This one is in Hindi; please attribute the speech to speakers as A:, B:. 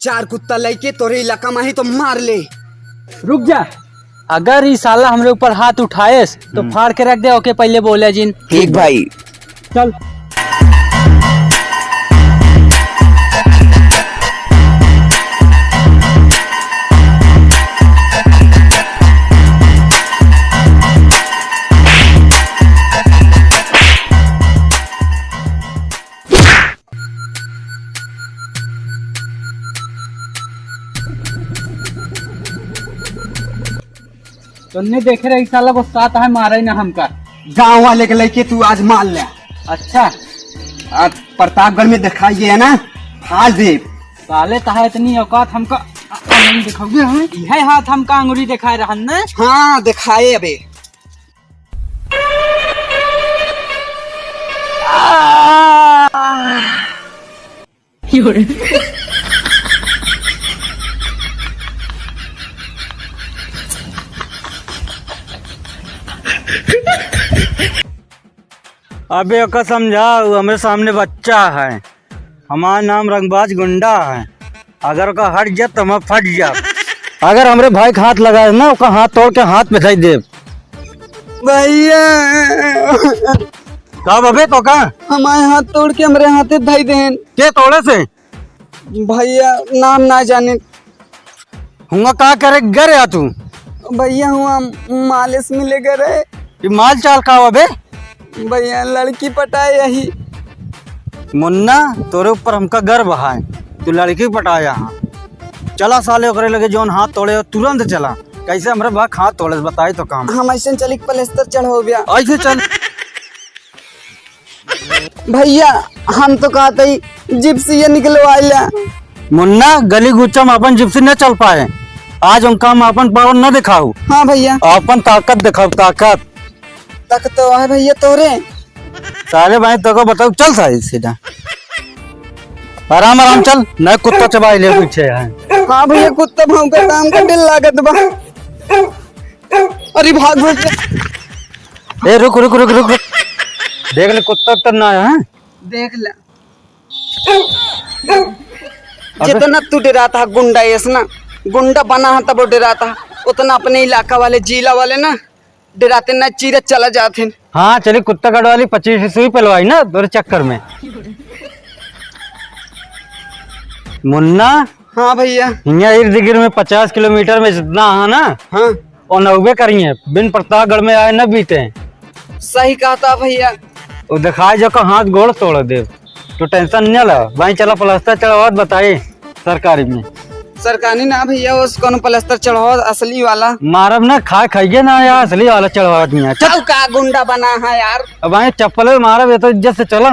A: चार कुत्ता लेके तोरे इलाका में ही तो मार ले।
B: रुक जा, अगर इस साला हमरे ऊपर हाथ उठाएस तो फाड़ के रख दे। ओके पहले बोले जिन।
A: ठीक भाई।
B: चल। तुमने देखे रही साला को साथ है मारा ही ना हमका।
A: गाँव वाले के लेके तू आज मार ले।
B: अच्छा,
A: आज प्रतापगढ़ में दिखाइए है ना, फाड़ दे।
B: साले तहा इतनी औकात हमका अंगुरी दिखाओगे हमें? यह हाथ हमका अंगुरी दिखाए रहन ने।
A: हाँ दिखाए अबे।
C: अबे ओका समझाओ, हमारे सामने बच्चा है, हमारा नाम रंगबाज गुंडा है। अगर ओका हट जा तो हम फट जा। अगर हमरे भाई का हाथ लगाए ना, ओका हाथ तोड़ के हाथ में धई दे।
A: भैया
C: का बबे तो का
A: हमारे हाथ तोड़ के हमारे हाथे धाई देन।
C: के तोड़े से
A: भैया नाम ना जाने।
C: हुआ का करे गरे आ तू?
A: भैया हुआ मालिश मिले गए।
C: ये माल चाल का बबे?
A: भैया लड़की पटाए यही।
C: मुन्ना तोरे ऊपर हमका गर्व है, तू लड़की पटाया। चला साले ओकरे लगे जोन हाथ तोड़े तुरंत चला। कैसे हमरे भाग हाथ तोड़े बताई तो काम।
A: हम ऐसे चली प्लास्टर चढ़ो गया।
C: ऐसे चल।
A: भैया हम तो कहते ही जिप्सी निकलवाइला।
C: मुन्ना गली गुच्चा में अपन जिप्सी न चल पाए, आज उनका हम अपन पावर न दिखाऊ।
A: हाँ भैया
C: अपन ताकत दिखाऊ, ताकत
A: तक तो है भैया तोरे।
C: सारे भाई तो को बताओ। चल सारी सीधा आराम आराम चल, न कुत्ता चबाई ले पीछे है।
A: हाँ भैया कुत्ता भाव का काम का दिल लागत बा। अरे भाग भाग।
C: ए रुक रुक रुक रुक रुक, देख ले कुत्ता तो ना है।
A: देख ले जितना तू डरा था गुंडा ना, गुंडा बना है तब डरा था, उतना अपने इलाका वाले जिला वाले ना डराते ना, चीरत चला जाते।
C: हाँ चली कुत्ता कट वाली 25 सुई पलवाई ना तोरे चक्कर में। मुन्ना
A: हाँ भैया।
C: यहाँ इर्द गिर्द में 50 किलोमीटर में जितना है ना,
A: हाँ
C: और नौबे करिए बिन प्रतापगढ़ में आए न बीते।
A: सही कहा था भैया।
C: वो दिखाए जो का हाथ गोड़ तोड़ दे, तो टेंशन न ला भाई। चला प्लास्टर चढ़ावत बताइए सरकारी में।
A: सरकारी ना भैया, उसको प्लास्टर चढ़ाओ असली वाला।
C: मारब ना, खाइए ना यार, असली वाला चढ़वा दिया।
A: चल का गुंडा बना है यार।
C: अब भाई चप्पल मारब ये तो इज्जत से चला।